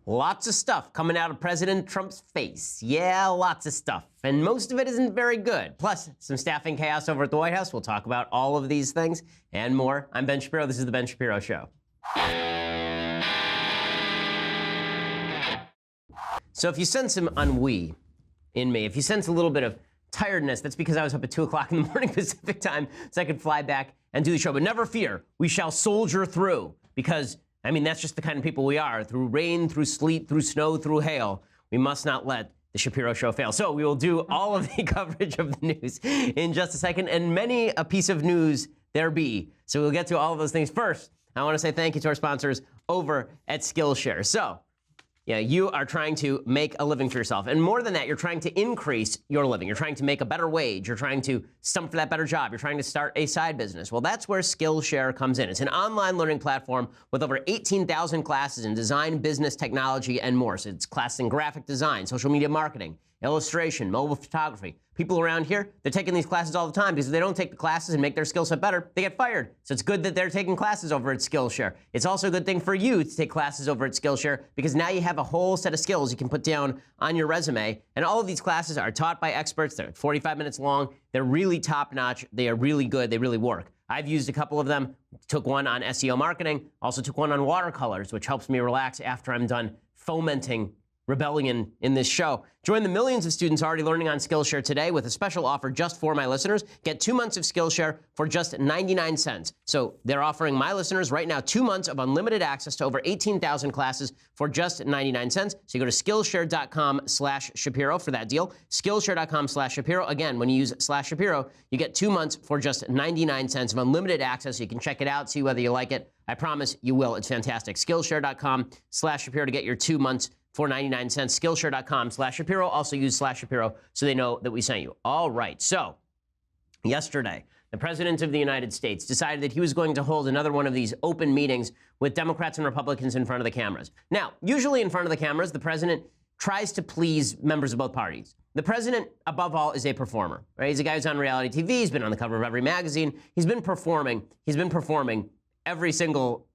Lots of stuff coming out of President Trump's face. Yeah, lots of stuff. And most of it isn't very good. Plus, some staffing chaos over at the White House. We'll talk about all of these things and more. I'm Ben Shapiro. This is The Ben Shapiro Show. So if you sense some ennui in me, if you sense a little bit of tiredness, that's because I was up at 2 o'clock in the morning Pacific time so I could fly back and do the show. But never fear, we shall soldier through, because I mean, that's just the kind of people we are. Through rain, through sleet, through snow, through hail, we must not let the Shapiro Show fail. So we will do all of the coverage of the news in just a second, and many a piece of news there be. So we'll get to all of those things. First, I want to say thank you to our sponsors over at Skillshare. So, yeah, you are trying to make a living for yourself. And more than that, you're trying to increase your living. You're trying to make a better wage. You're trying to stump for that better job. You're trying to start a side business. Well, that's where Skillshare comes in. It's an online learning platform with over 18,000 classes in design, business, technology, and more. So it's classes in graphic design, social media marketing, illustration, mobile photography. People around here, they're taking these classes all the time because if they don't take the classes and make their skill set better, they get fired. So it's good that they're taking classes over at Skillshare. It's also a good thing for you to take classes over at Skillshare because now you have a whole set of skills you can put down on your resume. And all of these classes are taught by experts. They're 45 minutes long. They're really top-notch. They are really good. They really work. I've used a couple of them. Took one on SEO marketing. Also took one on watercolors, which helps me relax after I'm done fomenting rebellion in this show. Join the millions of students already learning on Skillshare today with a special offer just for my listeners. Get 2 months of Skillshare for just 99 cents. So they're offering my listeners right now 2 months of unlimited access to over 18,000 classes for just 99 cents. So you go to Skillshare.com/Shapiro for that deal. Skillshare.com/Shapiro. Again, when you use /Shapiro, you get 2 months for just 99 cents of unlimited access. So you can check it out, see whether you like it. I promise you will. It's fantastic. Skillshare.com/Shapiro to get your 2 months for 99 cents. Skillshare.com/Shapiro. Also use /Shapiro so they know that we sent you. All right. So yesterday, the President of the United States decided that he was going to hold another one of these open meetings with Democrats and Republicans in front of the cameras. Now, usually in front of the cameras, the president tries to please members of both parties. The president, above all, is a performer, right? He's a guy who's on reality TV. He's been on the cover of every magazine. He's been performing every single,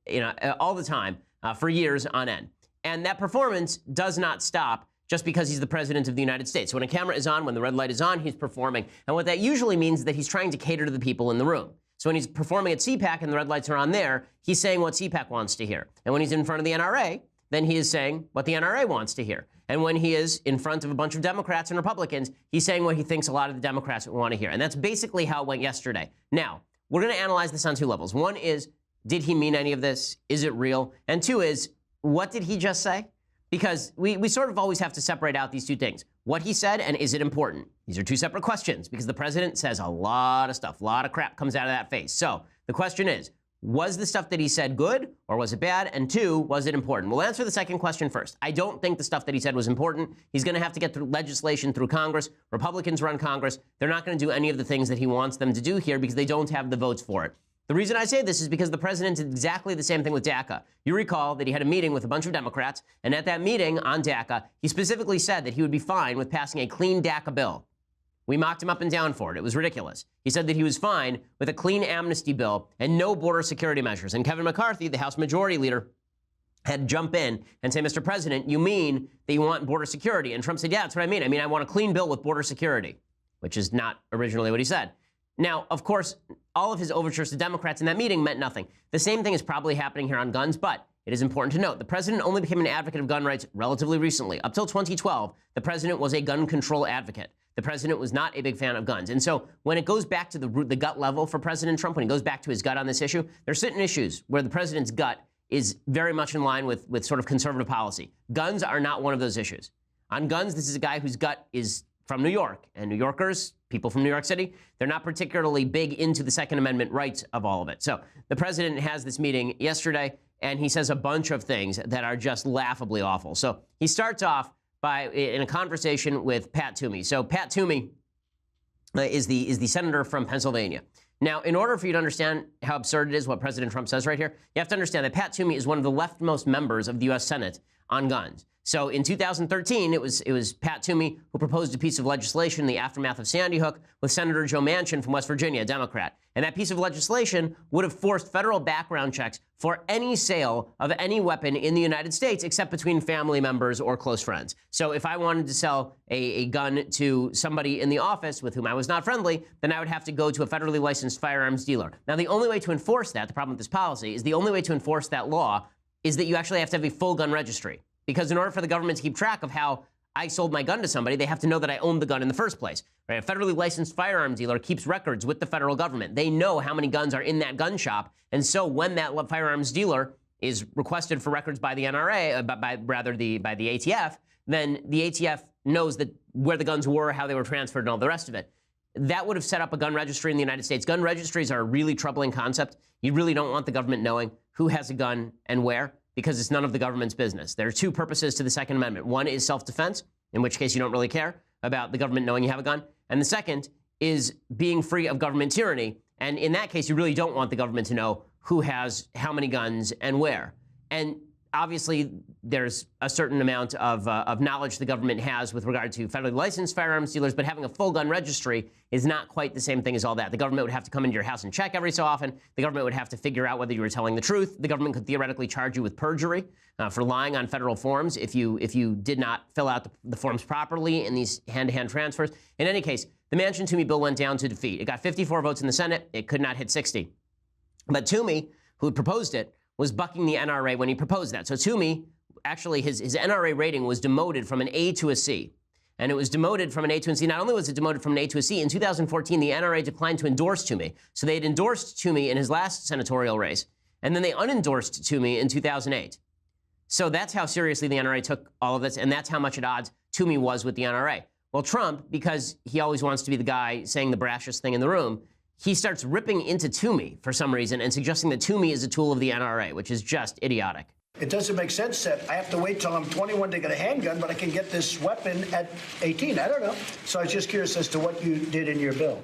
all the time for years on end. And that performance does not stop just because he's the president of the United States. So when a camera is on, when the red light is on, he's performing. And what that usually means is that he's trying to cater to the people in the room. So when he's performing at CPAC and the red lights are on there, he's saying what CPAC wants to hear. And when he's in front of the NRA, then he is saying what the NRA wants to hear. And when he is in front of a bunch of Democrats and Republicans, he's saying what he thinks a lot of the Democrats want to hear. And that's basically how it went yesterday. Now, we're going to analyze this on two levels. One is, did he mean any of this? Is it real? And two is, what did he just say? Because we sort of always have to separate out these two things. What he said and is it important? These are two separate questions because the president says a lot of stuff, a lot of crap comes out of that face. So the question is, was the stuff that he said good or was it bad? And two, was it important? We'll answer the second question first. I don't think the stuff that he said was important. He's going to have to get through legislation through Congress. Republicans run Congress. They're not going to do any of the things that he wants them to do here because they don't have the votes for it. The reason I say this is because the president did exactly the same thing with DACA. You recall that he had a meeting with a bunch of Democrats, and at that meeting on DACA, he specifically said that he would be fine with passing a clean DACA bill. We mocked him up and down for it. It was ridiculous. He said that he was fine with a clean amnesty bill and no border security measures. And Kevin McCarthy, the House Majority Leader, had to jump in and say, Mr. President, you mean that you want border security? And Trump said, yeah, that's what I mean. I mean, I want a clean bill with border security, which is not originally what he said. Now, of course, all of his overtures to Democrats in that meeting meant nothing. The same thing is probably happening here on guns, but it is important to note the president only became an advocate of gun rights relatively recently. Up till 2012, the president was a gun control advocate. The president was not a big fan of guns. And so when it goes back to the gut level for President Trump, when he goes back to his gut on this issue, there are certain issues where the president's gut is very much in line with sort of conservative policy. Guns are not one of those issues. On guns, this is a guy whose gut is from New York, and New Yorkers, people from New York City, they're not particularly big into the Second Amendment rights of all of it. So the president has this meeting yesterday, and he says a bunch of things that are just laughably awful. So he starts off in a conversation with Pat Toomey. So Pat Toomey is the senator from Pennsylvania. Now, in order for you to understand how absurd it is what President Trump says right here, you have to understand that Pat Toomey is one of the leftmost members of the U.S. Senate on guns. So in 2013, it was Pat Toomey who proposed a piece of legislation in the aftermath of Sandy Hook with Senator Joe Manchin from West Virginia, a Democrat. And that piece of legislation would have forced federal background checks for any sale of any weapon in the United States except between family members or close friends. So if I wanted to sell a gun to somebody in the office with whom I was not friendly, then I would have to go to a federally licensed firearms dealer. Now, the only way to enforce that, the problem with this policy, is the only way to enforce that law is that you actually have to have a full gun registry. Because in order for the government to keep track of how I sold my gun to somebody, they have to know that I owned the gun in the first place. Right? A federally licensed firearm dealer keeps records with the federal government. They know how many guns are in that gun shop. And so when that firearms dealer is requested for records by the NRA, by the ATF, then the ATF knows that where the guns were, how they were transferred, and all the rest of it. That would have set up a gun registry in the United States. Gun registries are a really troubling concept. You really don't want the government knowing who has a gun and where, because it's none of the government's business. There are two purposes to the Second Amendment. One is self-defense, in which case you don't really care about the government knowing you have a gun. And the second is being free of government tyranny. And in that case, you really don't want the government to know who has how many guns and where. And obviously, there's a certain amount of knowledge the government has with regard to federally licensed firearms dealers, but having a full gun registry is not quite the same thing as all that. The government would have to come into your house and check every so often. The government would have to figure out whether you were telling the truth. The government could theoretically charge you with perjury for lying on federal forms if you did not fill out the forms properly in these hand-to-hand transfers. In any case, the Manchin-Toomey bill went down to defeat. It got 54 votes in the Senate. It could not hit 60. But Toomey, who had proposed it, was bucking the NRA when he proposed that. So Toomey, actually, his NRA rating was demoted from an A to a C. And it was demoted from an A to a C. Not only was it demoted from an A to a C, in 2014, the NRA declined to endorse Toomey. So they had endorsed Toomey in his last senatorial race, and then they unendorsed Toomey in 2008. So that's how seriously the NRA took all of this, and that's how much at odds Toomey was with the NRA. Well, Trump, because he always wants to be the guy saying the brashest thing in the room, he starts ripping into Toomey for some reason and suggesting that Toomey is a tool of the NRA, which is just idiotic. It doesn't make sense that I have to wait till I'm 21 to get a handgun, but I can get this weapon at 18. I don't know. So I was just curious as to what you did in your bill.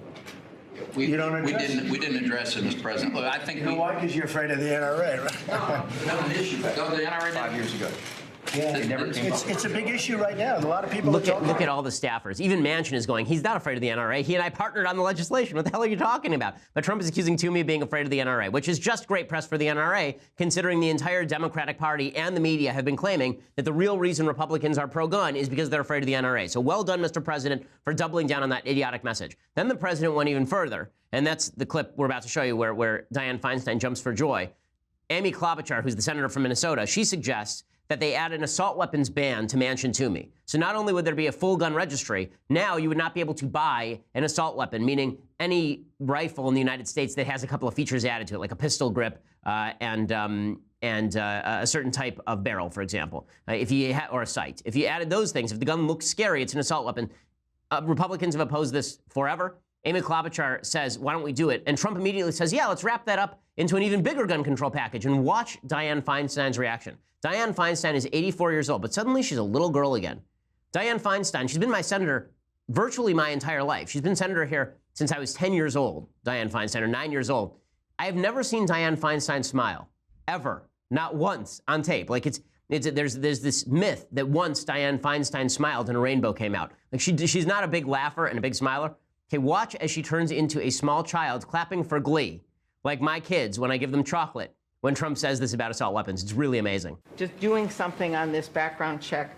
We didn't address it, Mr. President. Look, I think you know why? Because you're afraid of the NRA, right? No, an issue. No, the NRA 5 years ago. Yeah, it's a big issue right now. A lot of people look at all the staffers. Even Manchin is going, he's not afraid of the NRA. He and I partnered on the legislation. What the hell are you talking about? But Trump is accusing Toomey of being afraid of the NRA, which is just great press for the NRA, considering the entire Democratic Party and the media have been claiming that the real reason Republicans are pro-gun is because they're afraid of the NRA. So well done, Mr. President, for doubling down on that idiotic message. Then the president went even further, and that's the clip we're about to show you where Dianne Feinstein jumps for joy. Amy Klobuchar, who's the senator from Minnesota, she suggests that they add an assault weapons ban to Manchin-Toomey. So not only would there be a full gun registry, now you would not be able to buy an assault weapon, meaning any rifle in the United States that has a couple of features added to it, like a pistol grip and a certain type of barrel, for example, or a sight. If you added those things, if the gun looks scary, it's an assault weapon. Republicans have opposed this forever. Amy Klobuchar says, why don't we do it? And Trump immediately says, yeah, let's wrap that up into an even bigger gun control package. And watch Dianne Feinstein's reaction. Dianne Feinstein is 84 years old, but suddenly she's a little girl again. Dianne Feinstein, she's been my senator virtually my entire life. She's been senator here since I was 10 years old, Dianne Feinstein, or 9 years old. I have never seen Dianne Feinstein smile, ever, not once on tape. Like there's this myth that once Dianne Feinstein smiled and a rainbow came out. Like she's not a big laugher and a big smiler. Okay, watch as she turns into a small child clapping for glee, like my kids when I give them chocolate when Trump says this about assault weapons. It's really amazing. Just doing something on this background check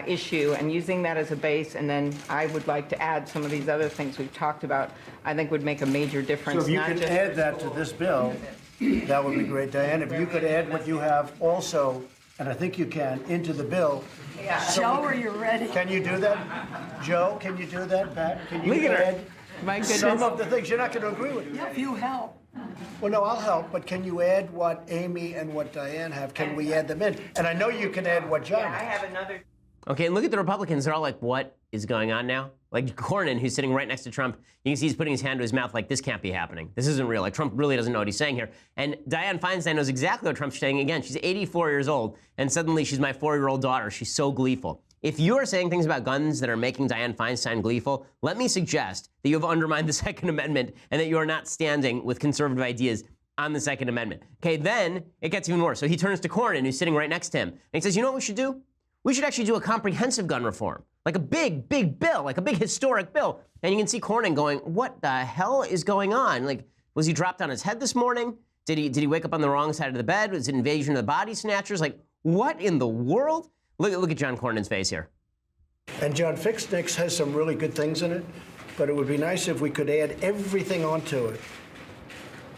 issue and using that as a base, and then I would like to add some of these other things we've talked about, I think would make a major difference. So if you could add that to this bill, that would be great, Diane. If you could add what you have also, and I think you can, into the bill. Yeah. So Joe, are you ready? Can you do that? Joe, can you do that? Pat, can you add some of the things? You're not going to agree with it. If you help. Well, no, I'll help, but can you add what Amy and what Diane have? Can we add them in? And I know you can add what John has. I have another. Okay, and look at the Republicans. They're all like, what is going on now? Like Cornyn, who's sitting right next to Trump, you can see he's putting his hand to his mouth like, this can't be happening. This isn't real. Like, Trump really doesn't know what he's saying here. And Dianne Feinstein knows exactly what Trump's saying. Again, she's 84 years old, and suddenly she's my 4-year-old daughter. She's so gleeful. If you are saying things about guns that are making Dianne Feinstein gleeful, let me suggest that you have undermined the Second Amendment and that you are not standing with conservative ideas on the Second Amendment. Okay, then it gets even worse. So he turns to Cornyn, who's sitting right next to him, and he says, you know what we should do? We should actually do a comprehensive gun reform, like a big, big bill, like a big historic bill. And you can see Cornyn going, what the hell is going on? Like, was he dropped on his head this morning? Did he wake up on the wrong side of the bed? Was it invasion of the body snatchers? Like, what in the world? Look at John Cornyn's face here. And John, Fix Nix has some really good things in it, but it would be nice if we could add everything onto it.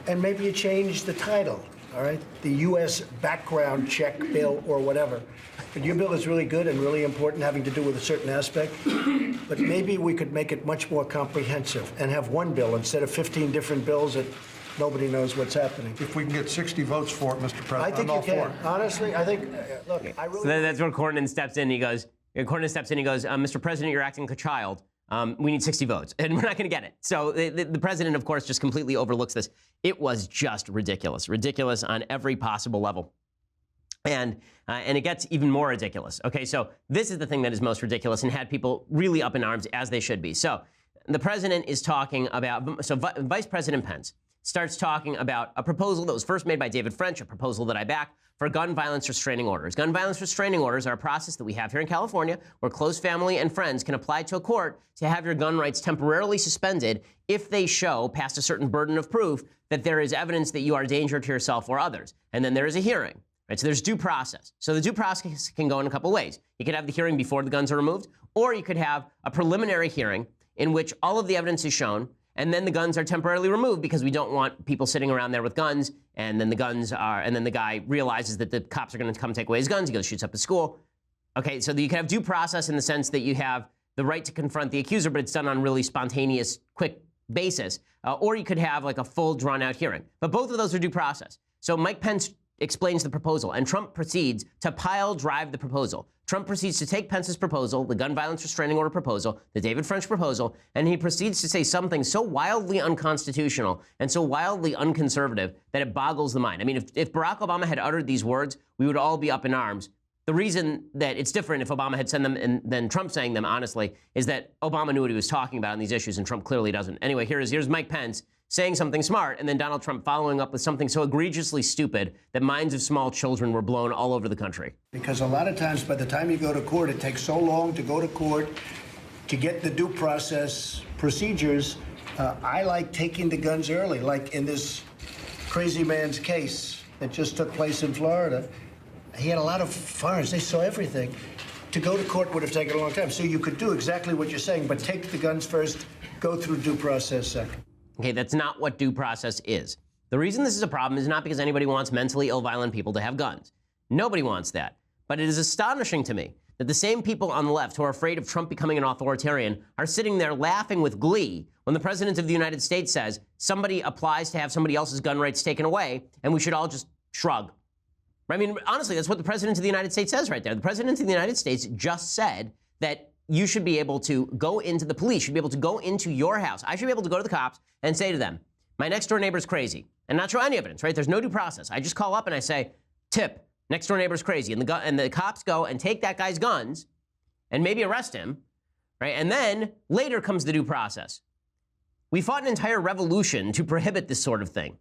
And maybe you change the title, all right? The U.S. background check bill or whatever. But your bill is really good and really important, having to do with a certain aspect. But maybe we could make it much more comprehensive and have one bill instead of 15 different bills that nobody knows what's happening. If we can get 60 votes for it, Mr. President, I think I'm all you can. for it. Honestly, I think, look, I really... So that's where Cornyn steps in. He goes, Mr. President, you're acting like a child. We need 60 votes, and we're not going to get it. So the president, of course, just completely overlooks this. It was just ridiculous on every possible level. And it gets even more ridiculous. Okay, so this is the thing that is most ridiculous and had people really up in arms, as they should be. So the president is talking about, so Vice President Pence starts talking about a proposal that was first made by David French, a proposal that I back, for gun violence restraining orders. Gun violence restraining orders are a process that we have here in California where close family and friends can apply to a court to have your gun rights temporarily suspended if they show, past a certain burden of proof, that there is evidence that you are a danger to yourself or others. And then there is a hearing. Right, so there's due process. So the due process can go in a couple ways. You could have the hearing before the guns are removed, or you could have a preliminary hearing in which all of the evidence is shown, and then the guns are temporarily removed because we don't want people sitting around there with guns, and then the guy realizes that the cops are going to come take away his guns. He goes, shoots up the school. Okay, so you can have due process in the sense that you have the right to confront the accuser, but it's done on really spontaneous, quick basis. Or you could have like a full drawn-out hearing. But both of those are due process. So Mike Pence explains the proposal, and Trump proceeds to pile drive the proposal. Trump proceeds to take Pence's proposal, the gun violence restraining order proposal, the David French proposal, and he proceeds to say something so wildly unconstitutional and so wildly unconservative that it boggles the mind. I mean, if Barack Obama had uttered these words, we would all be up in arms. The reason that it's different if Obama had said them than Trump saying them, honestly, is that Obama knew what he was talking about on these issues, and Trump clearly doesn't. Anyway, here's Mike Pence saying something smart, and then Donald Trump following up with something so egregiously stupid that minds of small children were blown all over the country. Because a lot of times, by the time you go to court, it takes so long to go to court to get the due process procedures. I like taking the guns early, like in this crazy man's case that just took place in Florida. He had a lot of firearms. They saw everything. To go to court would have taken a long time. So you could do exactly what you're saying, but take the guns first, go through due process second. Okay, that's not what due process is. The reason this is a problem is not because anybody wants mentally ill, violent people to have guns. Nobody wants that. But it is astonishing to me that the same people on the left who are afraid of Trump becoming an authoritarian are sitting there laughing with glee when the President of the United States says somebody applies to have somebody else's gun rights taken away, and we should all just shrug. I mean, honestly, that's what the President of the United States says right there. The President of the United States just said that you should be able to go into the police, should be able to go into your house. I should be able to go to the cops and say to them, my next door neighbor's crazy, and not show any evidence, right? There's no due process. I just call up and I say, tip, next door neighbor's crazy. And the cops go and take that guy's guns and maybe arrest him, right? And then later comes the due process. We fought an entire revolution to prohibit this sort of thing.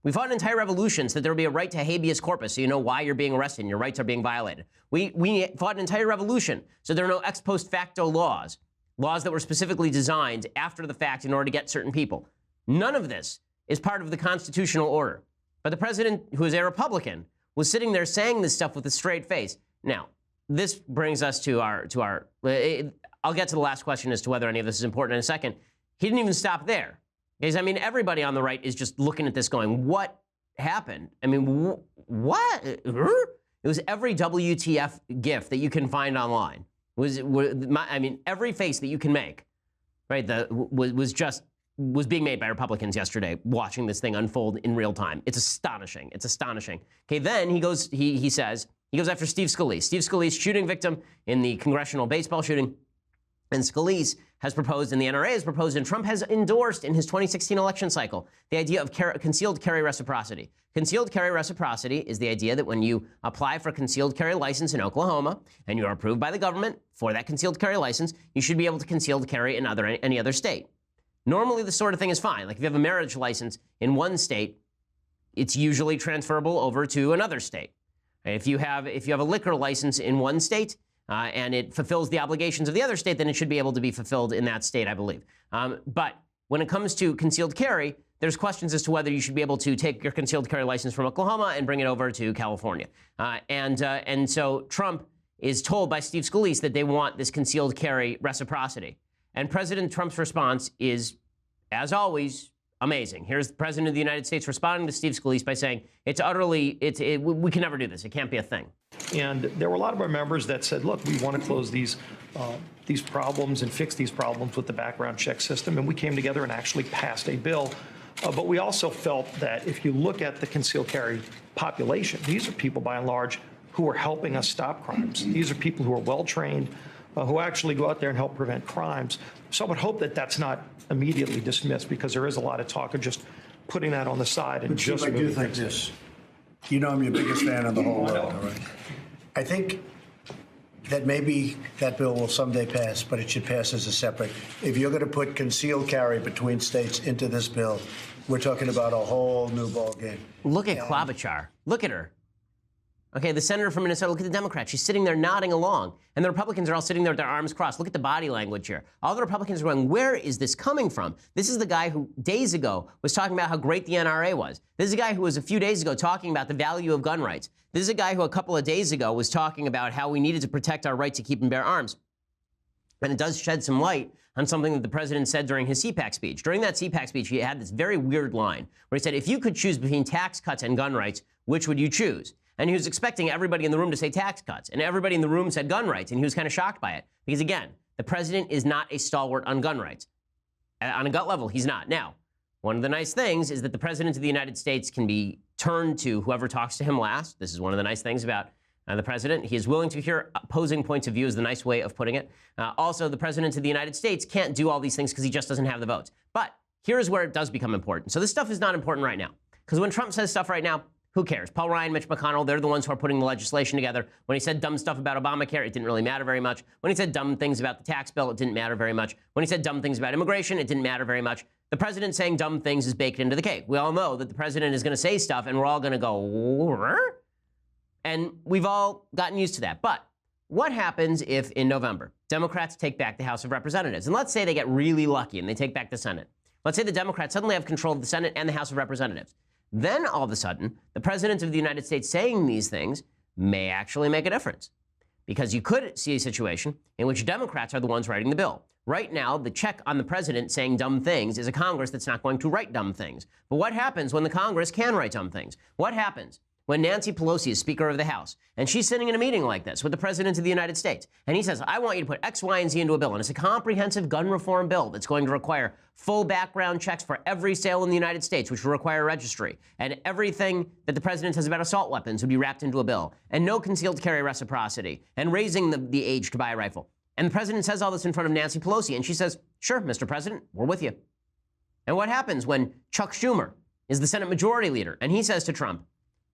We fought an entire revolution so that there would be a right to habeas corpus, so you know why you're being arrested and your rights are being violated. We fought an entire revolution so there are no ex post facto laws that were specifically designed after the fact in order to get certain people. None of this is part of the constitutional order. But the president, who is a Republican, was sitting there saying this stuff with a straight face. Now, this brings us to our I'll get to the last question as to whether any of this is important in a second. He didn't even stop there. Because, I mean, everybody on the right is just looking at this going, what happened? I mean, what? It was every WTF GIF that you can find online. Every face that you can make, right, was being made by Republicans yesterday watching this thing unfold in real time. It's astonishing. It's astonishing. Okay, then he goes after Steve Scalise. Steve Scalise, shooting victim in the congressional baseball shooting. And Scalise has proposed, and the NRA has proposed, and Trump has endorsed in his 2016 election cycle, the idea of concealed carry reciprocity. Concealed carry reciprocity is the idea that when you apply for a concealed carry license in Oklahoma, and you are approved by the government for that concealed carry license, you should be able to concealed carry in any other state. Normally, this sort of thing is fine. Like if you have a marriage license in one state, it's usually transferable over to another state. If you have a liquor license in one state, and it fulfills the obligations of the other state, then it should be able to be fulfilled in that state, I believe. But when it comes to concealed carry, there's questions as to whether you should be able to take your concealed carry license from Oklahoma and bring it over to California. And so Trump is told by Steve Scalise that they want this concealed carry reciprocity. And President Trump's response is, as always, amazing. Here's the President of the United States responding to Steve Scalise by saying, we can never do this. It can't be a thing. And there were a lot of our members that said, look, we want to close these problems and fix these problems with the background check system. And we came together and actually passed a bill. But we also felt that if you look at the concealed carry population, these are people, by and large, who are helping us stop crimes. These are people who are well-trained, who actually go out there and help prevent crimes. So I would hope that that's not immediately dismissed, because there is a lot of talk of just putting that on the side and But just Chief, I do moving think things. this. You know I'm your biggest fan of the whole world, all right? I think that maybe that bill will someday pass, but it should pass as a separate. If you're going to put concealed carry between states into this bill, we're talking about a whole new ballgame. Look at Klobuchar. Look at her. Okay, the senator from Minnesota, look at the Democrat. She's sitting there nodding along. And the Republicans are all sitting there with their arms crossed. Look at the body language here. All the Republicans are going, where is this coming from? This is the guy who days ago was talking about how great the NRA was. This is a guy who was a few days ago talking about the value of gun rights. This is a guy who a couple of days ago was talking about how we needed to protect our right to keep and bear arms. And it does shed some light on something that the president said during his CPAC speech. During that CPAC speech, he had this very weird line where he said, if you could choose between tax cuts and gun rights, which would you choose? And he was expecting everybody in the room to say tax cuts. And everybody in the room said gun rights. And he was kind of shocked by it. Because, again, the president is not a stalwart on gun rights. On a gut level, he's not. Now, one of the nice things is that the president of the United States can be turned to whoever talks to him last. This is one of the nice things about the president. He is willing to hear opposing points of view, is the nice way of putting it. Also, the president of the United States can't do all these things because he just doesn't have the votes. But here's where it does become important. So this stuff is not important right now. Because when Trump says stuff right now, who cares? Paul Ryan, Mitch McConnell, they're the ones who are putting the legislation together. When he said dumb stuff about Obamacare, it didn't really matter very much. When he said dumb things about the tax bill, it didn't matter very much. When he said dumb things about immigration, it didn't matter very much. The president saying dumb things is baked into the cake. We all know that the president is going to say stuff, and we're all going to go, "Rrr?" And we've all gotten used to that. But what happens if, in November, Democrats take back the House of Representatives? And let's say they get really lucky and they take back the Senate. Let's say the Democrats suddenly have control of the Senate and the House of Representatives. Then, all of a sudden, the president of the United States saying these things may actually make a difference. Because you could see a situation in which Democrats are the ones writing the bill. Right now, the check on the president saying dumb things is a Congress that's not going to write dumb things. But what happens when the Congress can write dumb things? What happens when Nancy Pelosi is Speaker of the House, and she's sitting in a meeting like this with the President of the United States, and he says, I want you to put X, Y, and Z into a bill, and it's a comprehensive gun reform bill that's going to require full background checks for every sale in the United States, which will require registry, and everything that the President says about assault weapons would be wrapped into a bill, and no concealed carry reciprocity, and raising the age to buy a rifle. And the President says all this in front of Nancy Pelosi, and she says, sure, Mr. President, we're with you. And what happens when Chuck Schumer is the Senate Majority Leader, and he says to Trump,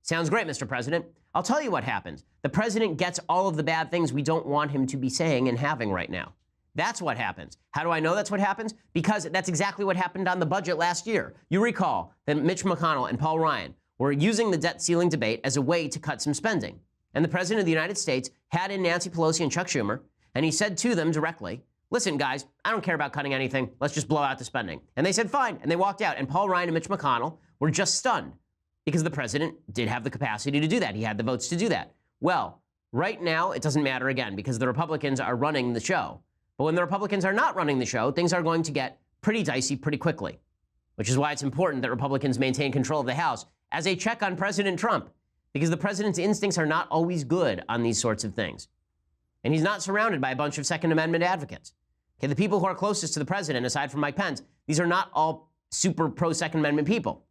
sounds great, Mr. President. I'll tell you what happens. The president gets all of the bad things we don't want him to be saying and having right now. That's what happens. How do I know that's what happens? Because that's exactly what happened on the budget last year. You recall that Mitch McConnell and Paul Ryan were using the debt ceiling debate as a way to cut some spending. And the president of the United States had in Nancy Pelosi and Chuck Schumer, and he said to them directly, listen, guys, I don't care about cutting anything. Let's just blow out the spending. And they said, fine. And they walked out. And Paul Ryan and Mitch McConnell were just stunned. Because the president did have the capacity to do that. He had the votes to do that. Well, right now, it doesn't matter again because the Republicans are running the show. But when the Republicans are not running the show, things are going to get pretty dicey pretty quickly, which is why it's important that Republicans maintain control of the House as a check on President Trump, because the president's instincts are not always good on these sorts of things. And he's not surrounded by a bunch of Second Amendment advocates. Okay, the people who are closest to the president, aside from Mike Pence, these are not all super pro-Second Amendment people.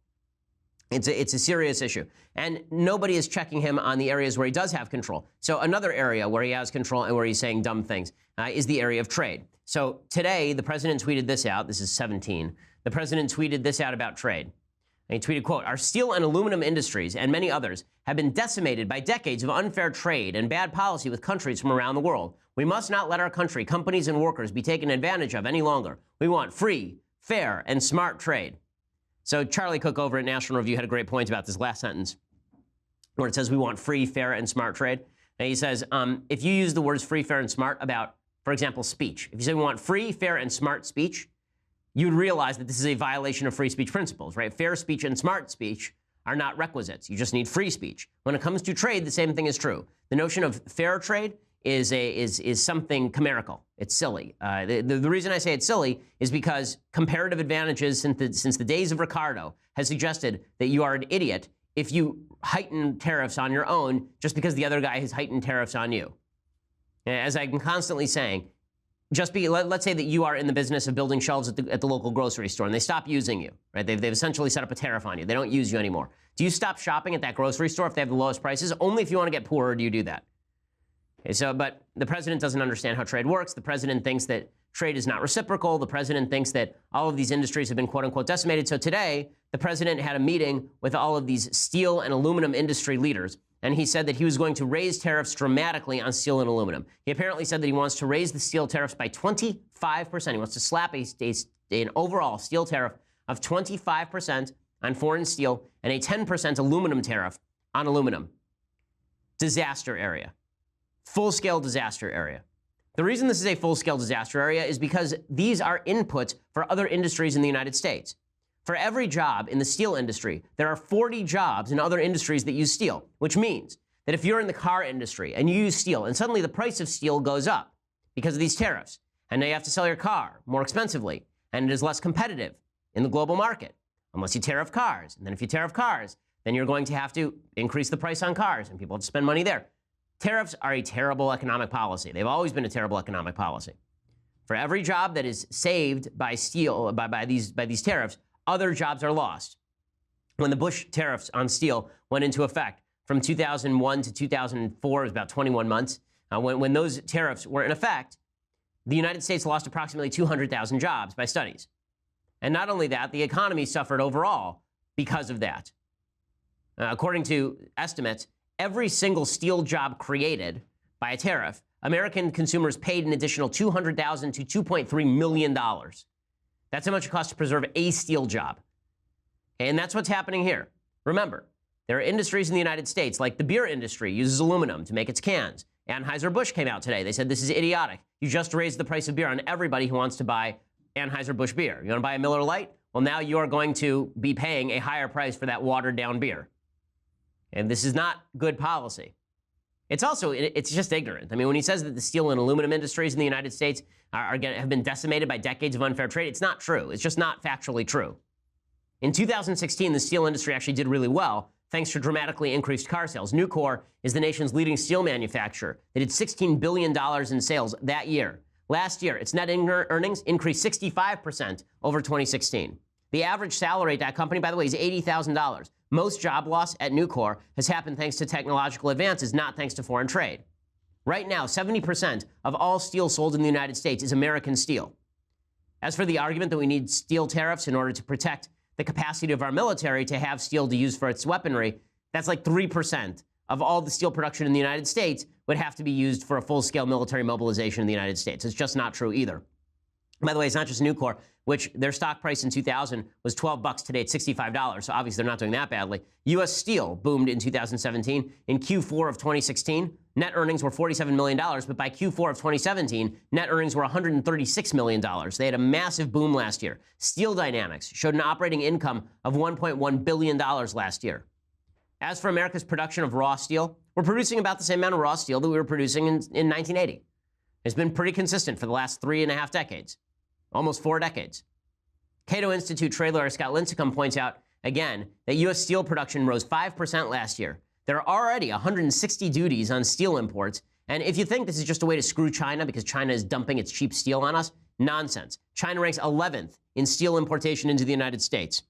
It's a serious issue. And nobody is checking him on the areas where he does have control. So another area where he has control and where he's saying dumb things is the area of trade. So today, the president tweeted this out. This is 17. The president tweeted this out about trade. And he tweeted, quote, our steel and aluminum industries and many others have been decimated by decades of unfair trade and bad policy with countries from around the world. We must not let our country, companies, and workers be taken advantage of any longer. We want free, fair, and smart trade. So Charlie Cook over at National Review had a great point about this last sentence where it says we want free, fair, and smart trade. And he says, if you use the words free, fair, and smart about, for example, speech, if you say we want free, fair, and smart speech, you would realize that this is a violation of free speech principles, right? Fair speech and smart speech are not requisites. You just need free speech. When it comes to trade, the same thing is true. The notion of fair trade is something chimerical. It's silly. The reason I say it's silly is because comparative advantages since the days of Ricardo has suggested that you are an idiot if you heighten tariffs on your own just because the other guy has heightened tariffs on you. As I'm constantly saying, let's say that you are in the business of building shelves at the local grocery store and they stop using you, right? They've essentially set up a tariff on you. They don't use you anymore. Do you stop shopping at that grocery store if they have the lowest prices? Only if you want to get poorer do you do that. Okay, but the president doesn't understand how trade works. The president thinks that trade is not reciprocal. The president thinks that all of these industries have been quote unquote decimated. So today, the president had a meeting with all of these steel and aluminum industry leaders, and he said that he was going to raise tariffs dramatically on steel and aluminum. He apparently said that he wants to raise the steel tariffs by 25%. He wants to slap an overall steel tariff of 25% on foreign steel and a 10% aluminum tariff on aluminum. Disaster area. Full-scale disaster area. The reason this is a full-scale disaster area is because these are inputs for other industries in the United States. For every job in the steel industry, there are 40 jobs in other industries that use steel, which means that if you're in the car industry and you use steel and suddenly the price of steel goes up because of these tariffs, and now you have to sell your car more expensively, and it is less competitive in the global market, unless you tariff cars. And then if you tariff cars, then you're going to have to increase the price on cars, and people have to spend money there. Tariffs are a terrible economic policy. They've always been a terrible economic policy. For every job that is saved by steel, by these tariffs, other jobs are lost. When the Bush tariffs on steel went into effect from 2001 to 2004, it was about 21 months. When those tariffs were in effect, the United States lost approximately 200,000 jobs by studies. And not only that, the economy suffered overall because of that. According to estimates, every single steel job created by a tariff, American consumers paid an additional $200,000 to $2.3 million. That's how much it costs to preserve a steel job. And that's what's happening here. Remember, there are industries in the United States, like the beer industry uses aluminum to make its cans. Anheuser-Busch came out today. They said this is idiotic. You just raised the price of beer on everybody who wants to buy Anheuser-Busch beer. You want to buy a Miller Lite? Well, now you are going to be paying a higher price for that watered-down beer. And this is not good policy. It's just ignorant. I mean, when he says that the steel and aluminum industries in the United States have been decimated by decades of unfair trade, it's not true. It's just not factually true. In 2016, the steel industry actually did really well, thanks to dramatically increased car sales. Nucor is the nation's leading steel manufacturer. They did $16 billion in sales that year. Last year, its net earnings increased 65% over 2016. The average salary at that company, by the way, is $80,000. Most job loss at Nucor has happened thanks to technological advances, not thanks to foreign trade. Right now, 70% of all steel sold in the United States is American steel. As for the argument that we need steel tariffs in order to protect the capacity of our military to have steel to use for its weaponry, that's like 3% of all the steel production in the United States would have to be used for a full-scale military mobilization in the United States. It's just not true either. By the way, it's not just Nucor, which their stock price in 2000 was $12. Today it's $65, so obviously they're not doing that badly. U.S. Steel boomed in 2017. In Q4 of 2016, net earnings were $47 million, but by Q4 of 2017, net earnings were $136 million. They had a massive boom last year. Steel Dynamics showed an operating income of $1.1 billion last year. As for America's production of raw steel, we're producing about the same amount of raw steel that we were producing in 1980. It's been pretty consistent for the last 3.5 decades. Almost 4 decades. Cato Institute trade lawyer Scott Lincecum points out, again, that U.S. steel production rose 5% last year. There are already 160 duties on steel imports, and if you think this is just a way to screw China because China is dumping its cheap steel on us, nonsense. China ranks 11th in steel importation into the United States.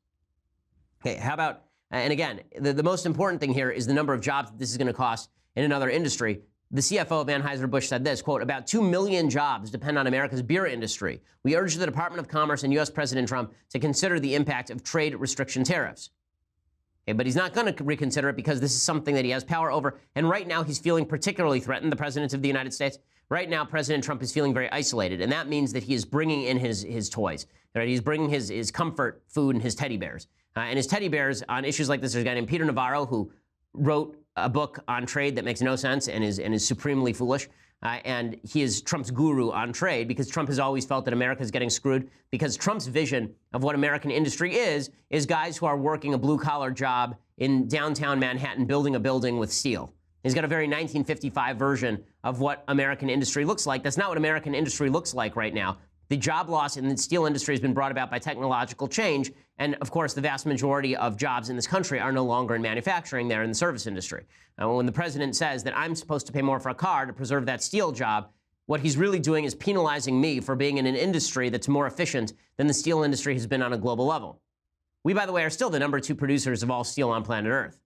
Okay, how about, and again, the most important thing here is the number of jobs that this is going to cost in another industry. The CFO of Anheuser-Busch said this, quote, about 2 million jobs depend on America's beer industry. We urge the Department of Commerce and U.S. President Trump to consider the impact of trade restriction tariffs. Okay, but he's not going to reconsider it because this is something that he has power over. And right now he's feeling particularly threatened, the President of the United States. Right now, President Trump is feeling very isolated. And that means that he is bringing in his toys. Right? He's bringing his comfort food and his teddy bears. And his teddy bears on issues like this, there's a guy named Peter Navarro who wrote a book on trade that makes no sense and is supremely foolish. And he is Trump's guru on trade because Trump has always felt that America is getting screwed because Trump's vision of what American industry is guys who are working a blue-collar job in downtown Manhattan building a building with steel. He's got a very 1955 version of what American industry looks like. That's not what American industry looks like right now. The job loss in the steel industry has been brought about by technological change. And of course, the vast majority of jobs in this country are no longer in manufacturing, they're in the service industry. When the president says that I'm supposed to pay more for a car to preserve that steel job, what he's really doing is penalizing me for being in an industry that's more efficient than the steel industry has been on a global level. We, by the way, are still the #2 producers of all steel on planet Earth.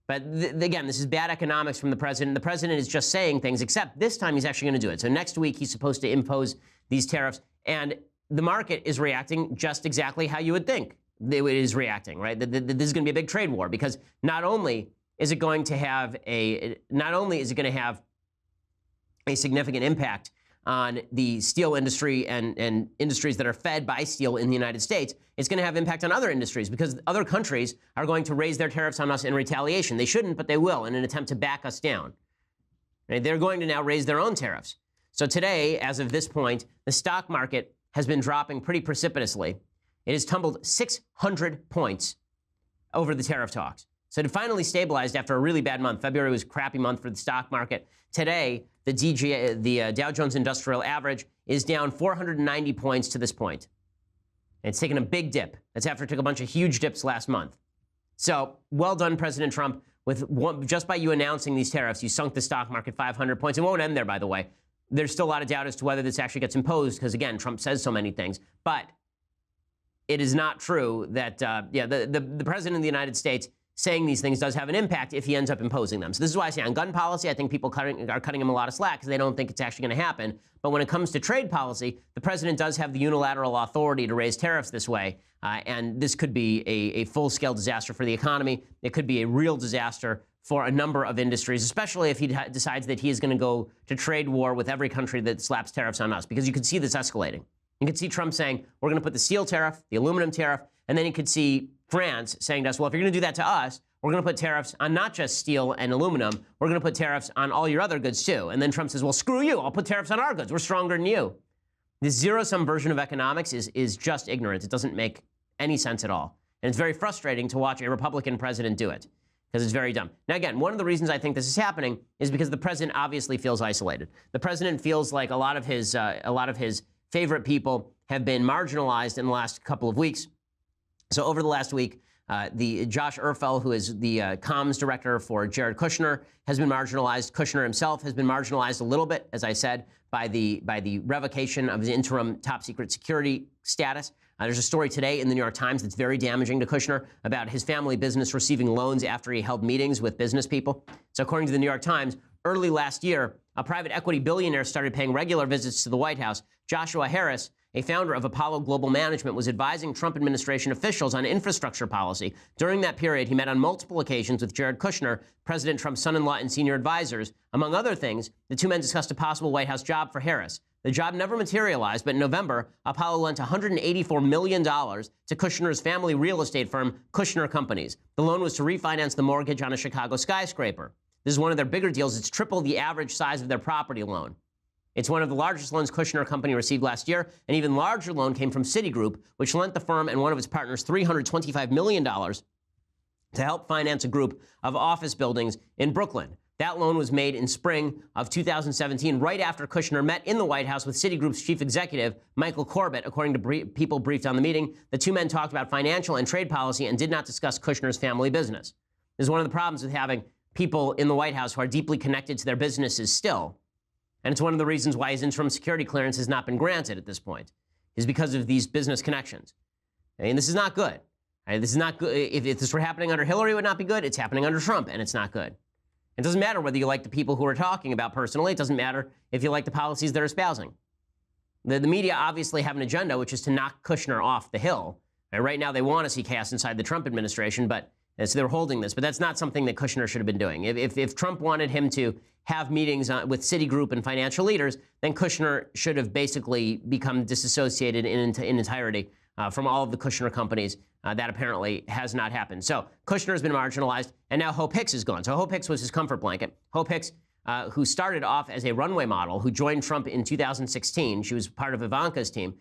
But again, this is bad economics from the president. The president is just saying things, except this time he's actually going to do it. So next week he's supposed to impose these tariffs, and the market is reacting just exactly how you would think it is reacting, right? This is going to be a big trade war because not only is it going to have a significant impact on the steel industry and industries that are fed by steel in the United States, it's going to have impact on other industries because other countries are going to raise their tariffs on us in retaliation. They shouldn't, but they will in an attempt to back us down. Right? They're going to now raise their own tariffs. So today, as of this point, the stock market has been dropping pretty precipitously. It has tumbled 600 points over the tariff talks. So it finally stabilized after a really bad month. February was a crappy month for the stock market. Today, the Dow Jones Industrial Average is down 490 points to this point. And it's taken a big dip. That's after it took a bunch of huge dips last month. So well done, President Trump. Just by you announcing these tariffs, you sunk the stock market 500 points. It won't end there, by the way. There's still a lot of doubt as to whether this actually gets imposed because, again, Trump says so many things. But it is not true that, the president of the United States saying these things does have an impact if he ends up imposing them. So this is why I say on gun policy, I think people are cutting him a lot of slack because they don't think it's actually going to happen. But when it comes to trade policy, the president does have the unilateral authority to raise tariffs this way. And this could be a full-scale disaster for the economy. It could be a real disaster for a number of industries, especially if he decides that he is going to go to trade war with every country that slaps tariffs on us, because you could see this escalating. You could see Trump saying, we're going to put the steel tariff, the aluminum tariff, and then you could see France saying to us, well, if you're going to do that to us, we're going to put tariffs on not just steel and aluminum, we're going to put tariffs on all your other goods too. And then Trump says, well, screw you, I'll put tariffs on our goods, we're stronger than you. This zero-sum version of economics is just ignorant. It doesn't make any sense at all. And it's very frustrating to watch a Republican president do it, because it's very dumb. Now, again, one of the reasons I think this is happening is because the president obviously feels isolated. The president feels like a lot of his favorite people have been marginalized in the last couple of weeks. So over the last week, the Josh Erfel, who is the comms director for Jared Kushner, has been marginalized. Kushner himself has been marginalized a little bit, as I said, by the revocation of his interim top secret security status. There's a story today in the New York Times that's very damaging to Kushner about his family business receiving loans after he held meetings with business people. So according to the New York Times, early last year, a private equity billionaire started paying regular visits to the White House. Joshua Harris, a founder of Apollo Global Management, was advising Trump administration officials on infrastructure policy. During that period, he met on multiple occasions with Jared Kushner, President Trump's son-in-law and senior advisors. Among other things, the two men discussed a possible White House job for Harris. The job never materialized, but in November, Apollo lent $184 million to Kushner's family real estate firm, Kushner Companies. The loan was to refinance the mortgage on a Chicago skyscraper. This is one of their bigger deals. It's triple the average size of their property loan. It's one of the largest loans Kushner Company received last year. An even larger loan came from Citigroup, which lent the firm and one of its partners $325 million to help finance a group of office buildings in Brooklyn. That loan was made in spring of 2017, right after Kushner met in the White House with Citigroup's chief executive, Michael Corbett. According to people briefed on the meeting, the two men talked about financial and trade policy and did not discuss Kushner's family business. This is one of the problems with having people in the White House who are deeply connected to their businesses still. And it's one of the reasons why his interim security clearance has not been granted at this point, is because of these business connections. And this is not good. This is not good. If this were happening under Hillary, it would not be good. It's happening under Trump, and it's not good. It doesn't matter whether you like the people who are talking about personally. It doesn't matter if you like the policies they're espousing. The media obviously have an agenda, which is to knock Kushner off the hill. Right now, they want to see chaos inside the Trump administration, but so they're holding this. But that's not something that Kushner should have been doing. If Trump wanted him to have meetings with Citigroup and financial leaders, then Kushner should have basically become disassociated in entirety from all of the Kushner companies. That apparently has not happened. So Kushner has been marginalized, and now Hope Hicks is gone. So Hope Hicks was his comfort blanket. Hope Hicks, who started off as a runway model, who joined Trump in 2016. She was part of Ivanka's team.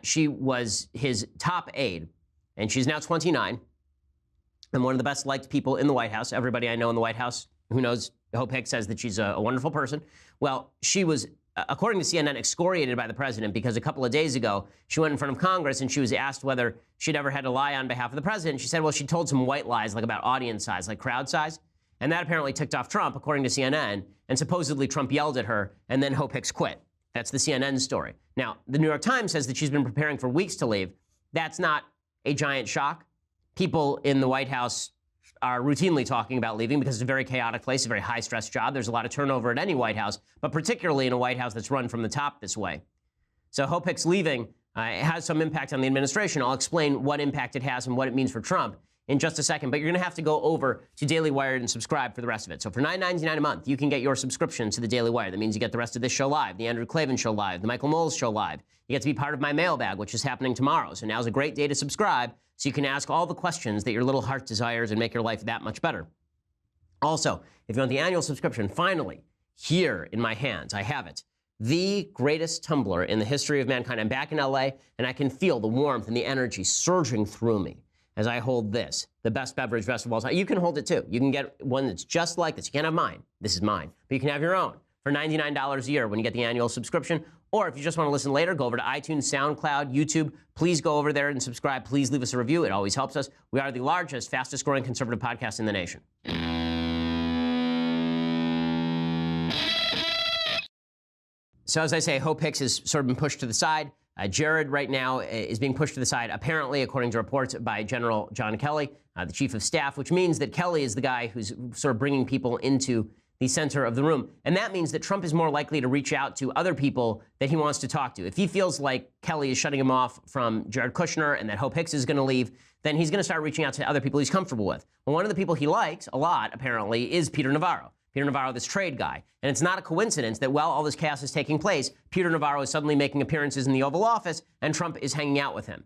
She was his top aide, and she's now 29 and one of the best liked people in the White House. Everybody I know in the White House who knows Hope Hicks says that she's a wonderful person. Well, she was, according to CNN, excoriated by the president because a couple of days ago, she went in front of Congress and she was asked whether she'd ever had to lie on behalf of the president. She said, well, she told some white lies, like about audience size, like crowd size. And that apparently ticked off Trump, according to CNN. And supposedly Trump yelled at her, and then Hope Hicks quit. That's the CNN story. Now, the New York Times says that she's been preparing for weeks to leave. That's not a giant shock. People in the White House are routinely talking about leaving because it's a very chaotic place, a very high-stress job. There's a lot of turnover at any White House, but particularly in a White House that's run from the top this way. So Hope Hicks leaving has some impact on the administration. I'll explain what impact it has and what it means for Trump in just a second, but you're going to have to go over to Daily Wire and subscribe for the rest of it. So for $9.99 a month, you can get your subscription to the Daily Wire. That means you get the rest of this show live, the Andrew Klavan show live, the Michael Knowles show live. You get to be part of my mailbag, which is happening tomorrow. So now's a great day to subscribe so you can ask all the questions that your little heart desires and make your life that much better. Also, if you want the annual subscription, finally, here in my hands, I have it. The greatest tumbler in the history of mankind. I'm back in LA, and I can feel the warmth and the energy surging through me as I hold this, the best beverage vessel of all time. You can hold it too. You can get one that's just like this. You can't have mine. This is mine. But you can have your own for $99 a year when you get the annual subscription. Or if you just want to listen later, go over to iTunes, SoundCloud, YouTube. Please go over there and subscribe. Please leave us a review. It always helps us. We are the largest, fastest growing conservative podcast in the nation. So as I say, Hope Hicks has sort of been pushed to the side. Jared right now is being pushed to the side, apparently, according to reports by General John Kelly, the chief of staff, which means that Kelly is the guy who's sort of bringing people into the center of the room. And that means that Trump is more likely to reach out to other people that he wants to talk to. If he feels like Kelly is shutting him off from Jared Kushner and that Hope Hicks is going to leave, then he's going to start reaching out to other people he's comfortable with. Well, one of the people he likes a lot, apparently, is Peter Navarro. Peter Navarro, this trade guy. And it's not a coincidence that while all this chaos is taking place, Peter Navarro is suddenly making appearances in the Oval Office and Trump is hanging out with him.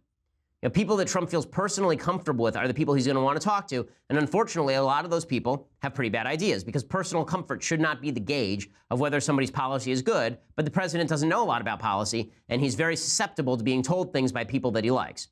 You know, people that Trump feels personally comfortable with are the people he's going to want to talk to. And unfortunately, a lot of those people have pretty bad ideas because personal comfort should not be the gauge of whether somebody's policy is good. But the president doesn't know a lot about policy, and he's very susceptible to being told things by people that he likes.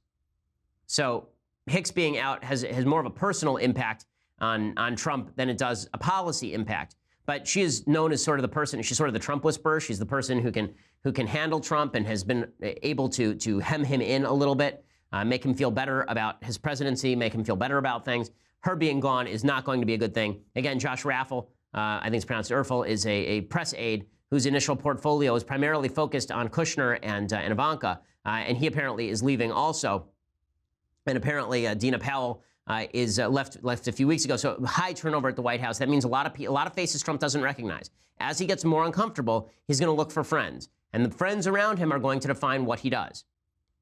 So Hicks being out has more of a personal impact on Trump than it does a policy impact. But she is known as sort of the person, she's sort of the Trump whisperer. She's the person who can handle Trump and has been able to hem him in a little bit. Make him feel better about his presidency, make him feel better about things. Her being gone is not going to be a good thing. Again, Josh Raffel, I think it's pronounced Erfel, is a press aide whose initial portfolio is primarily focused on Kushner and Ivanka, and he apparently is leaving also. And apparently Dina Powell is left a few weeks ago. So high turnover at the White House. That means a lot of faces Trump doesn't recognize. As he gets more uncomfortable, he's going to look for friends, and the friends around him are going to define what he does,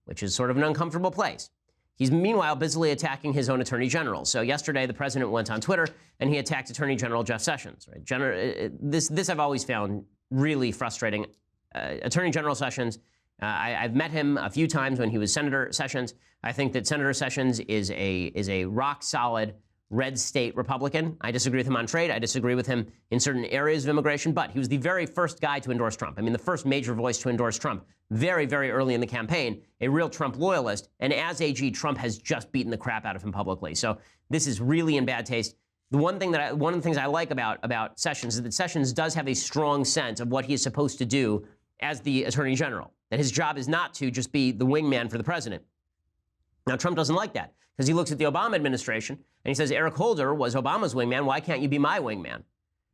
which is sort of an uncomfortable place. He's meanwhile busily attacking his own attorney general. So yesterday, the president went on Twitter and he attacked Attorney General Jeff Sessions. Right? This I've always found really frustrating. Attorney General Sessions, I've met him a few times when he was Senator Sessions. I think that Senator Sessions is a rock solid red state Republican. I disagree with him on trade. I disagree with him in certain areas of immigration, but he was the very first guy to endorse Trump. I mean, the first major voice to endorse Trump very, very early in the campaign, a real Trump loyalist. And as AG, Trump has just beaten the crap out of him publicly. So this is really in bad taste. One of the things I like about Sessions is that Sessions does have a strong sense of what he is supposed to do as the Attorney General, that his job is not to just be the wingman for the president. Now, Trump doesn't like that because he looks at the Obama administration and he says, Eric Holder was Obama's wingman. Why can't you be my wingman?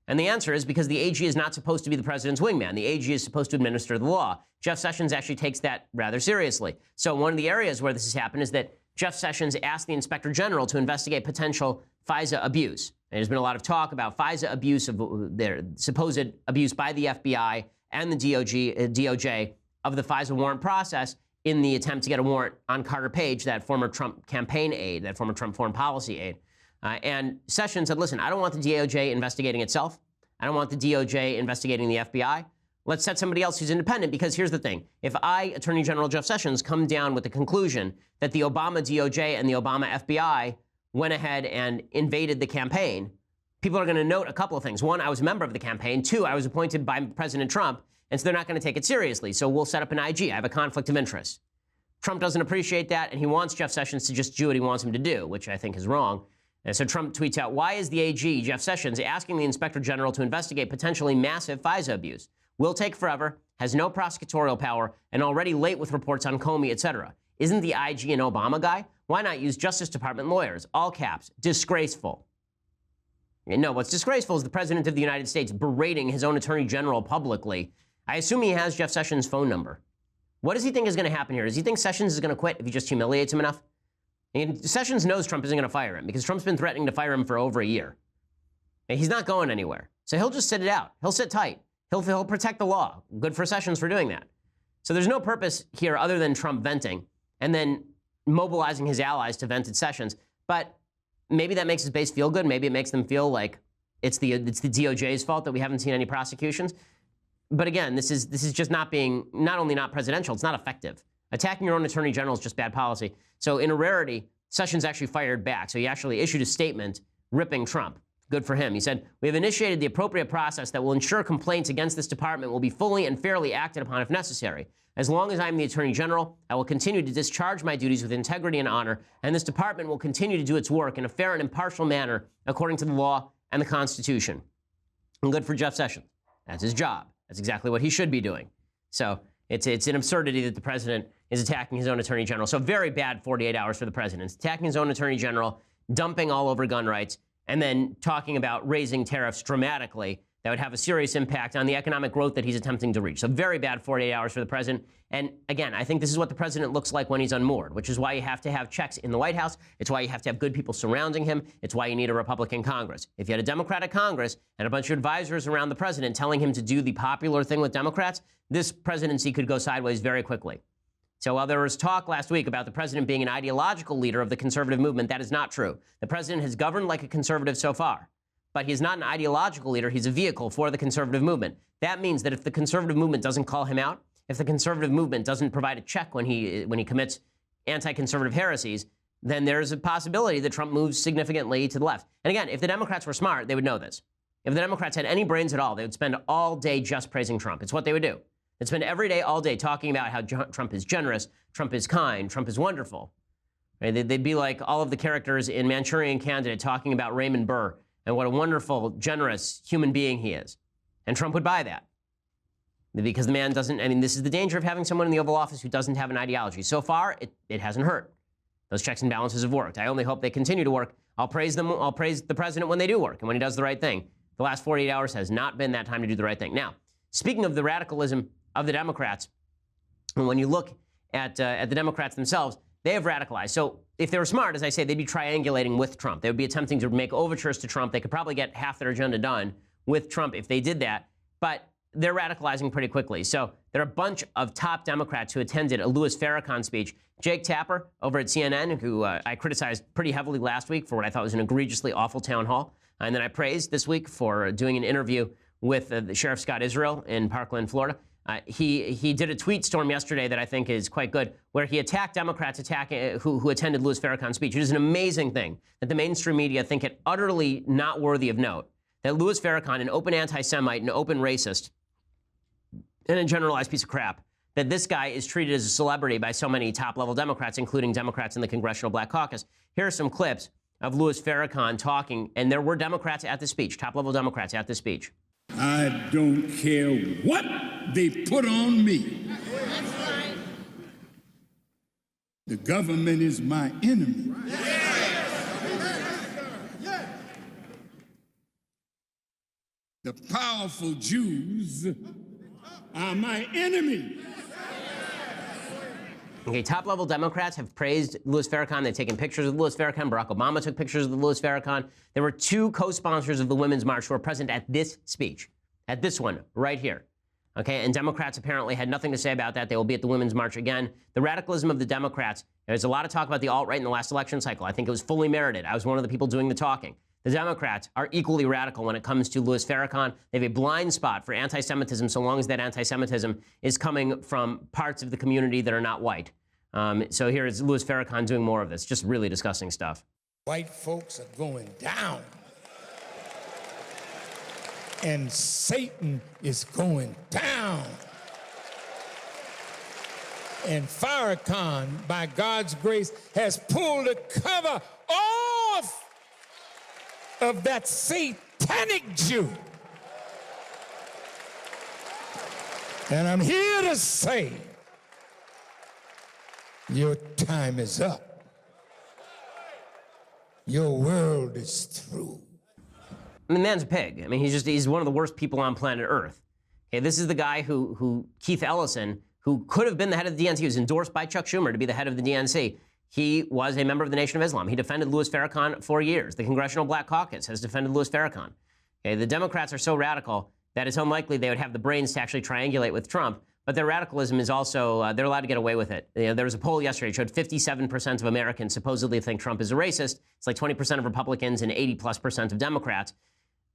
And the answer is because the AG is not supposed to be the president's wingman. The AG is supposed to administer the law. Jeff Sessions actually takes that rather seriously. So one of the areas where this has happened is that Jeff Sessions asked the Inspector General to investigate potential FISA abuse. And there's been a lot of talk about FISA abuse, of their supposed abuse by the FBI and the DOJ of the FISA warrant process in the attempt to get a warrant on Carter Page, that former Trump campaign aide, that former Trump foreign policy aide. And Sessions said, listen, I don't want the DOJ investigating itself. I don't want the DOJ investigating the FBI. Let's set somebody else who's independent, because here's the thing. If I, Attorney General Jeff Sessions, come down with the conclusion that the Obama DOJ and the Obama FBI went ahead and invaded the campaign, people are going to note a couple of things. One, I was a member of the campaign. Two, I was appointed by President Trump, and so they're not going to take it seriously. So we'll set up an IG. I have a conflict of interest. Trump doesn't appreciate that, and he wants Jeff Sessions to just do what he wants him to do, which I think is wrong. And so Trump tweets out, why is the AG, Jeff Sessions, asking the Inspector General to investigate potentially massive FISA abuse? Will take forever, has no prosecutorial power, and already late with reports on Comey, etc. Isn't the IG an Obama guy? Why not use Justice Department lawyers? All caps. Disgraceful. No, what's disgraceful is the President of the United States berating his own Attorney General publicly. I assume he has Jeff Sessions' phone number. What does he think is going to happen here? Does he think Sessions is going to quit if he just humiliates him enough? And Sessions knows Trump isn't going to fire him because Trump's been threatening to fire him for over a year. And he's not going anywhere. So he'll just sit it out. He'll sit tight. He'll protect the law. Good for Sessions for doing that. So there's no purpose here other than Trump venting and then mobilizing his allies to vent at Sessions. But maybe that makes his base feel good. Maybe it makes them feel like it's the DOJ's fault that we haven't seen any prosecutions. But again, this is just not only not presidential, it's not effective. Attacking your own attorney general is just bad policy. So in a rarity, Sessions actually fired back. So he actually issued a statement ripping Trump. Good for him. He said, we have initiated the appropriate process that will ensure complaints against this department will be fully and fairly acted upon if necessary. As long as I am the Attorney General, I will continue to discharge my duties with integrity and honor, and this department will continue to do its work in a fair and impartial manner according to the law and the Constitution. And good for Jeff Sessions. That's his job. That's exactly what he should be doing. So it's an absurdity that the president is attacking his own Attorney General. So very bad 48 hours for the president. It's attacking his own Attorney General, dumping all over gun rights, and then talking about raising tariffs dramatically that would have a serious impact on the economic growth that he's attempting to reach. So very bad 48 hours for the president. And again, I think this is what the president looks like when he's unmoored, which is why you have to have checks in the White House. It's why you have to have good people surrounding him. It's why you need a Republican Congress. If you had a Democratic Congress and a bunch of advisors around the president telling him to do the popular thing with Democrats, this presidency could go sideways very quickly. So while there was talk last week about the president being an ideological leader of the conservative movement, that is not true. The president has governed like a conservative so far, but he's not an ideological leader. He's a vehicle for the conservative movement. That means that if the conservative movement doesn't call him out, if the conservative movement doesn't provide a check when he commits anti-conservative heresies, then there's a possibility that Trump moves significantly to the left. And again, if the Democrats were smart, they would know this. If the Democrats had any brains at all, they would spend all day just praising Trump. It's what they would do. They'd spend every day, all day, talking about how Trump is generous, Trump is kind, Trump is wonderful. Right? They'd be like all of the characters in Manchurian Candidate talking about Raymond Burr and what a wonderful, generous human being he is. And Trump would buy that. Because the man doesn't, I mean, this is the danger of having someone in the Oval Office who doesn't have an ideology. So far, it hasn't hurt. Those checks and balances have worked. I only hope they continue to work. I'll praise them. I'll praise the president when they do work and when he does the right thing. The last 48 hours has not been that time to do the right thing. Now, speaking of the radicalism of the Democrats, and when you look at the Democrats themselves, they have radicalized. So if they were smart, as I say, they'd be triangulating with Trump. They would be attempting to make overtures to Trump. They could probably get half their agenda done with Trump if they did that. But they're radicalizing pretty quickly. So there are a bunch of top Democrats who attended a Louis Farrakhan speech. Jake Tapper over at CNN, who I criticized pretty heavily last week for what I thought was an egregiously awful town hall. And then I praised this week for doing an interview with the Sheriff Scott Israel in Parkland, Florida. He did a tweet storm yesterday that I think is quite good, where he attacked Democrats who attended Louis Farrakhan's speech. It is an amazing thing that the mainstream media think it utterly not worthy of note that Louis Farrakhan, an open anti-Semite, an open racist, and a generalized piece of crap, that this guy is treated as a celebrity by so many top-level Democrats, including Democrats in the Congressional Black Caucus. Here are some clips of Louis Farrakhan talking, and there were Democrats at the speech, top-level Democrats at the speech. I don't care what they put on me. The government is my enemy. The powerful Jews are my enemy. Okay, top-level Democrats have praised Louis Farrakhan. They've taken pictures of Louis Farrakhan. Barack Obama took pictures of Louis Farrakhan. There were two co-sponsors of the Women's March who were present at this speech, at this one right here. Okay, and Democrats apparently had nothing to say about that. They will be at the Women's March again. The radicalism of the Democrats, there's a lot of talk about the alt-right in the last election cycle. I think it was fully merited. I was one of the people doing the talking. The Democrats are equally radical when it comes to Louis Farrakhan. They have a blind spot for anti-Semitism so long as that anti-Semitism is coming from parts of the community that are not white. So here is Louis Farrakhan doing more of this. Just really disgusting stuff. White folks are going down. And Satan is going down. And Farrakhan, by God's grace, has pulled the cover off of that satanic Jew. And I'm here to say, your time is up. Your world is through. I mean, the man's a pig. I mean, he's one of the worst people on planet Earth. Okay, this is the guy who Keith Ellison, who could have been the head of the DNC, he was endorsed by Chuck Schumer to be the head of the DNC. He was a member of the Nation of Islam. He defended Louis Farrakhan for years. The Congressional Black Caucus has defended Louis Farrakhan. Okay, the Democrats are so radical that it's unlikely they would have the brains to actually triangulate with Trump. But their radicalism is also, they're allowed to get away with it. You know, there was a poll yesterday that showed 57% of Americans supposedly think Trump is a racist. It's like 20% of Republicans and 80+% of Democrats.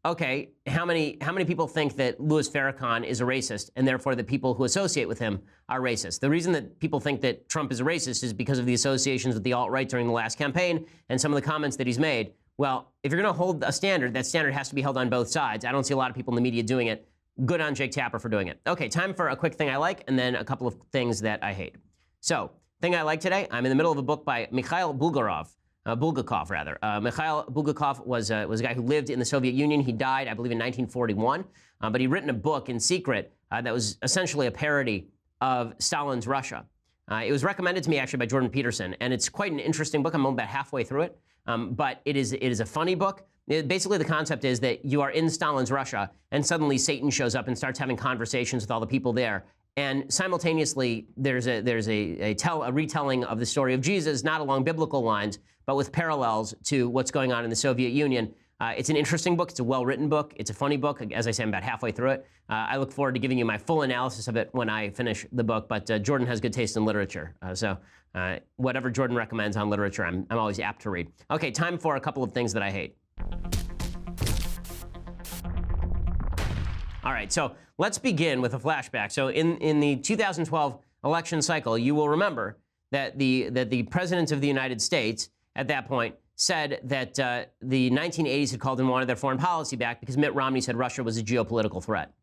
Okay, how many people think that Louis Farrakhan is a racist and therefore the people who associate with him are racist? The reason that people think that Trump is a racist is because of the associations with the alt-right during the last campaign and some of the comments that he's made. Well, if you're going to hold a standard, that standard has to be held on both sides. I don't see a lot of people in the media doing it. Good on Jake Tapper for doing it. Okay, time for a quick thing I like and then a couple of things that I hate. So, thing I like today, I'm in the middle of a book by Mikhail Bulgakov. Mikhail Bulgakov was a guy who lived in the Soviet Union. He died, I believe, in 1941. But he'd written a book in secret that was essentially a parody of Stalin's Russia. It was recommended to me, actually, by Jordan Peterson. And it's quite an interesting book. I'm only about halfway through it. But it is a funny book. Basically, the concept is that you are in Stalin's Russia, and suddenly Satan shows up and starts having conversations with all the people there. And simultaneously, there's a retelling of the story of Jesus, not along biblical lines, but with parallels to what's going on in the Soviet Union. It's an interesting book. It's a well-written book. It's a funny book. As I say, I'm about halfway through it. I look forward to giving you my full analysis of it when I finish the book. But Jordan has good taste in literature. So whatever Jordan recommends on literature, I'm always apt to read. Okay, time for a couple of things that I hate. All right, so let's begin with a flashback. So in the 2012 election cycle, you will remember that the president of the United States at that point said that the 1980s had called and wanted their foreign policy back because Mitt Romney said Russia was a geopolitical threat.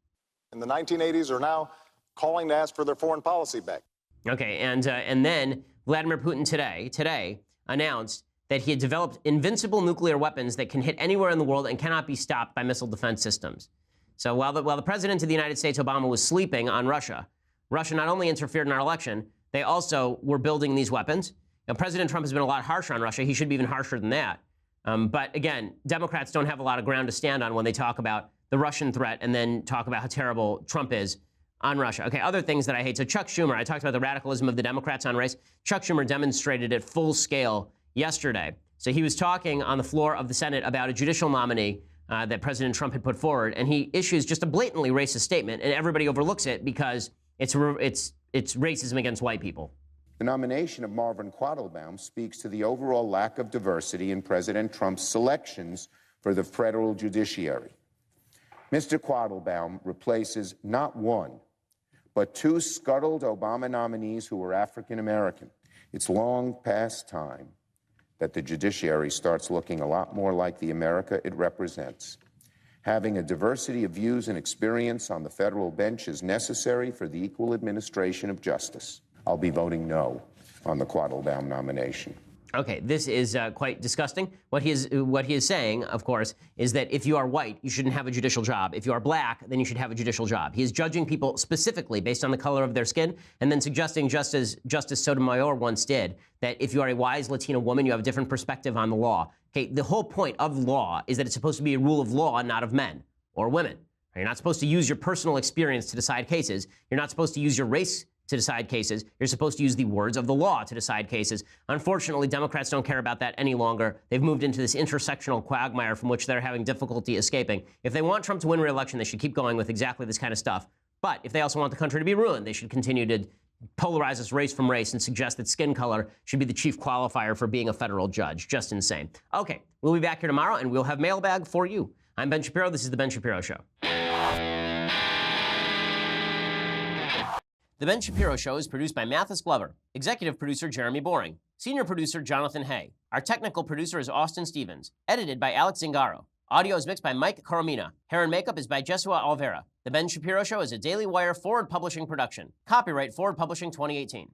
And the 1980s are now calling to ask for their foreign policy back. Okay, and then Vladimir Putin today announced that he had developed invincible nuclear weapons that can hit anywhere in the world and cannot be stopped by missile defense systems. So while the president of the United States, Obama, was sleeping on Russia not only interfered in our election, they also were building these weapons. Now, President Trump has been a lot harsher on Russia. He should be even harsher than that. But again, Democrats don't have a lot of ground to stand on when they talk about the Russian threat and then talk about how terrible Trump is on Russia. Okay, other things that I hate. So Chuck Schumer, I talked about the radicalism of the Democrats on race. Chuck Schumer demonstrated it full scale yesterday. So he was talking on the floor of the Senate about a judicial nominee that President Trump had put forward, and he issues just a blatantly racist statement, and everybody overlooks it because it's racism against white people. The nomination of Marvin Quattlebaum speaks to the overall lack of diversity in President Trump's selections for the federal judiciary. Mr. Quattlebaum replaces not one, but two scuttled Obama nominees who were African American. It's long past time that the judiciary starts looking a lot more like the America it represents. Having a diversity of views and experience on the federal bench is necessary for the equal administration of justice. I'll be voting no on the Quattlebaum nomination. Okay, this is quite disgusting. What he is saying, of course, is that if you are white, you shouldn't have a judicial job. If you are black, then you should have a judicial job. He is judging people specifically based on the color of their skin, and then suggesting, just as Justice Sotomayor once did, that if you are a wise Latina woman, you have a different perspective on the law. Okay, the whole point of law is that it's supposed to be a rule of law, not of men or women. You're not supposed to use your personal experience to decide cases. You're not supposed to use your race to decide cases. You're supposed to use the words of the law to decide cases. Unfortunately, Democrats don't care about that any longer. They've moved into this intersectional quagmire from which they're having difficulty escaping. If they want Trump to win re-election, they should keep going with exactly this kind of stuff. But if they also want the country to be ruined, they should continue to polarizes race from race and suggests that skin color should be the chief qualifier for being a federal judge. Just insane. Okay, we'll be back here tomorrow, and we'll have mailbag for you. I'm Ben Shapiro. This is The Ben Shapiro Show. The Ben Shapiro Show is produced by Mathis Glover, executive producer Jeremy Boring, senior producer Jonathan Hay. Our technical producer is Austin Stevens, edited by Alex Zingaro. Audio is mixed by Mike Coromina. Hair and makeup is by Jesua Alvera. The Ben Shapiro Show is a Daily Wire Forward Publishing production. Copyright Forward Publishing 2018.